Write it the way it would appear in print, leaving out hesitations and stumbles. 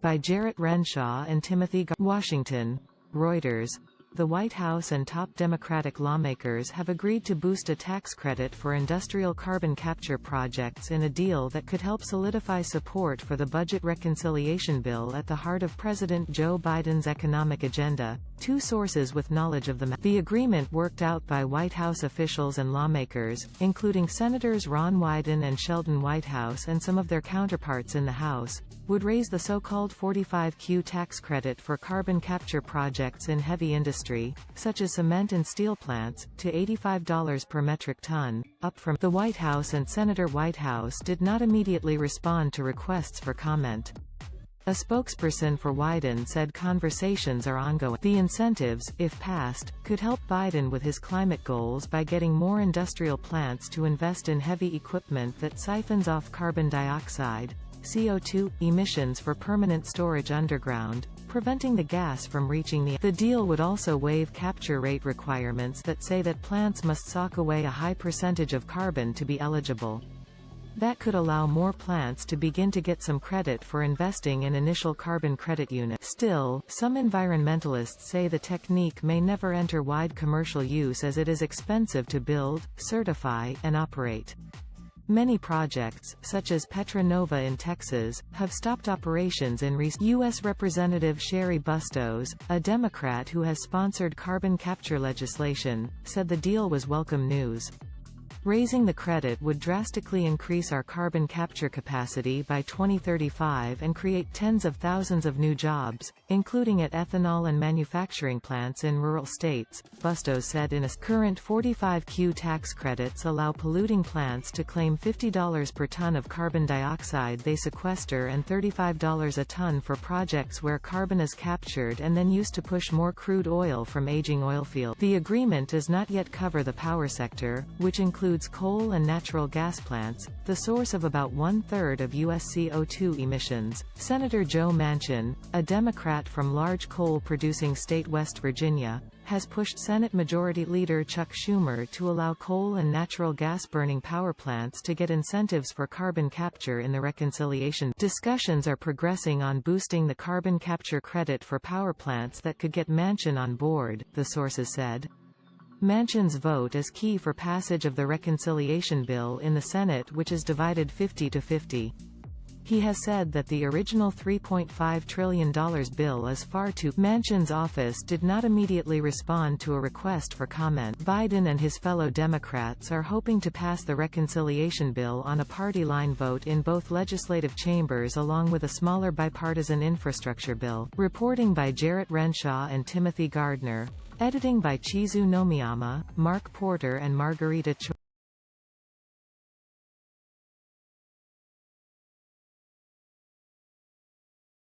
By Jarrett Renshaw and Timothy Washington. Reuters. The White House and top Democratic lawmakers have agreed to boost a tax credit for industrial carbon capture projects in a deal that could help solidify support for the budget reconciliation bill at the heart of President Joe Biden's economic agenda. Two sources with knowledge of the agreement worked out by White House officials and lawmakers, including Senators Ron Wyden and Sheldon Whitehouse and some of their counterparts in the House, would raise the so-called 45Q tax credit for carbon capture projects in heavy industry, such as cement and steel plants, to $85 per metric ton, up from. The White House and Senator Whitehouse did not immediately respond to requests for comment. A spokesperson for Wyden said conversations are ongoing. The incentives, if passed, could help Biden with his climate goals by getting more industrial plants to invest in heavy equipment that siphons off carbon dioxide, CO2, emissions for permanent storage underground, preventing the gas from reaching the deal would also waive capture rate requirements that say that plants must sock away a high percentage of carbon to be eligible. That could allow more plants to begin to get some credit for investing in initial carbon credit units. Still, some environmentalists say the technique may never enter wide commercial use as it is expensive to build, certify, and operate. Many projects, such as Petra Nova in Texas, have stopped operations in recent years. U.S. Representative Cheri Bustos, a Democrat who has sponsored carbon capture legislation, said the deal was welcome news. Raising the credit would drastically increase our carbon capture capacity by 2035 and create tens of thousands of new jobs, including at ethanol and manufacturing plants in rural states, Bustos said. In a current 45Q tax credits allow polluting plants to claim $50 per ton of carbon dioxide they sequester and $35 a ton for projects where carbon is captured and then used to push more crude oil from aging oil fields. The agreement does not yet cover the power sector, which includes coal and natural gas plants, the source of about one-third of U.S. CO2 emissions. Senator Joe Manchin, a Democrat from large coal-producing state West Virginia, has pushed Senate Majority Leader Chuck Schumer to allow coal and natural gas-burning power plants to get incentives for carbon capture in the reconciliation. Discussions are progressing on boosting the carbon capture credit for power plants that could get Manchin on board, the sources said. Manchin's vote is key for passage of the reconciliation bill in the Senate, which is divided 50-50. He has said that the original $3.5 trillion bill is far too. Manchin's office did not immediately respond to a request for comment. Biden and his fellow Democrats are hoping to pass the reconciliation bill on a party line vote in both legislative chambers along with a smaller bipartisan infrastructure bill. Reporting by Jarrett Renshaw and Timothy Gardner. Editing by Chizu Nomiyama, Mark Porter and Margarita Choi.